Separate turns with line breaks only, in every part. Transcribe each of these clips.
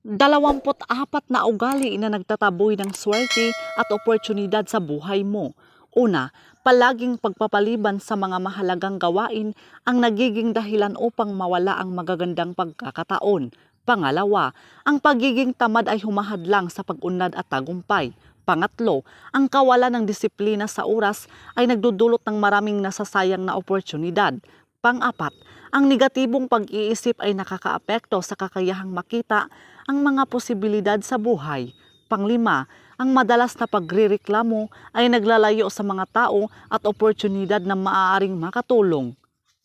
24 na ugali na nagtataboy ng swerte at oportunidad sa buhay mo. Una, palaging pagpapaliban sa mga mahalagang gawain ang nagiging dahilan upang mawala ang magagandang pagkakataon. Pangalawa, ang pagiging tamad ay humahadlang sa pag-unlad at tagumpay. Pangatlo, ang kawalan ng disiplina sa oras ay nagdudulot ng maraming nasasayang na oportunidad. Pang-apat, ang negatibong pag-iisip ay nakakaapekto sa kakayahang makita ang mga posibilidad sa buhay. Panglima, ang madalas na pagrereklamo ay naglalayo sa mga tao at oportunidad na maaaring makatulong.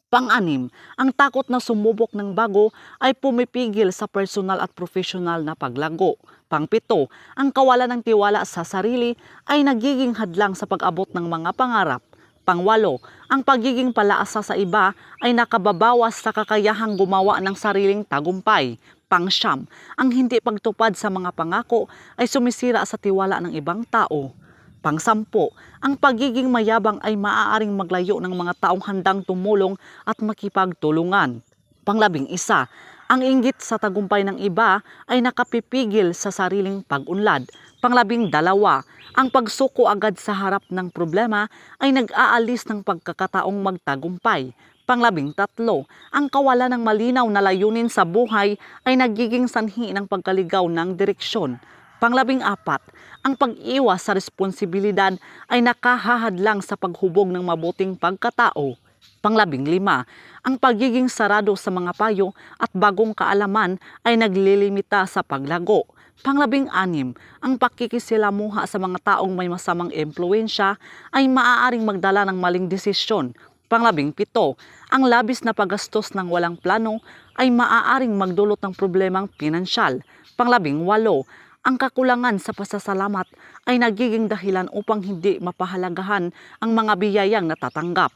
Pang-anim, ang takot na sumubok ng bago ay pumipigil sa personal at profesional na paglago. Pang-pito, ang kawalan ng tiwala sa sarili ay nagiging hadlang sa pag-abot ng mga pangarap. Pang-walo, ang pagiging palaasa sa iba ay nakababawas sa kakayahang gumawa ng sariling tagumpay. Pang-siyam, ang hindi pagtupad sa mga pangako ay sumisira sa tiwala ng ibang tao. Pang-sampu, ang pagiging mayabang ay maaaring maglayo ng mga taong handang tumulong at makipagtulungan. Pang-11, ang inggit sa tagumpay ng iba ay nakapipigil sa sariling pag-unlad. Pang-12, ang pagsuko agad sa harap ng problema ay nag-aalis ng pagkakataong magtagumpay. Pang-13, ang kawalan ng malinaw na layunin sa buhay ay nagiging sanhi ng pagkaligaw ng direksyon. Pang-14, ang pag-iwas sa responsibilidad ay nakahahadlang sa paghubog ng mabuting pagkatao. Pang-15, ang pagiging sarado sa mga payo at bagong kaalaman ay naglilimita sa paglago. Pang-16, ang pakikisilamuha sa mga taong may masamang impluwensya ay maaaring magdala ng maling desisyon. Pang-17, ang labis na paggastos ng walang plano ay maaaring magdulot ng problemang pinansyal. Pang-18, ang kakulangan sa pasasalamat ay nagiging dahilan upang hindi mapahalagahan ang mga biyayang natatanggap.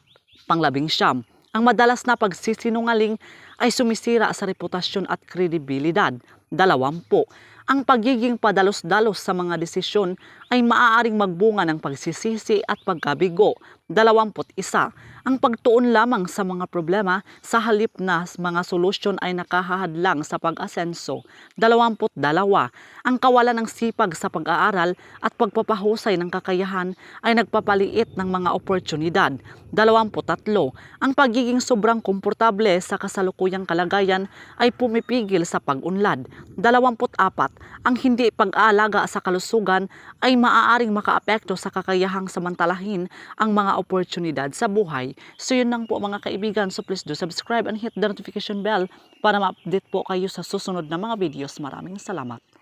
Pang-19, ang madalas na pagsisinungaling ay sumisira sa reputasyon at kredibilidad. 20, ang pagiging padalos-dalos sa mga desisyon ay maaaring magbunga ng pagsisisi at pagkabigo. 21, ang pagtuon lamang sa mga problema sa halip na mga solusyon ay nakahahadlang sa pag-asenso. 22, ang kawalan ng sipag sa pag-aaral at pagpapahusay ng kakayahan ay nagpapaliit ng mga oportunidad. 23, ang pagiging sobrang komportable sa kasalukuyang kalagayan ay pumipigil sa pag-unlad. 24, ang hindi pag-aalaga sa kalusugan ay maaaring makaapekto sa kakayahang samantalahin ang mga oportunidad sa buhay. So yun lang po mga kaibigan. So please do subscribe and hit the notification bell para ma-update po kayo sa susunod na mga videos. Maraming salamat.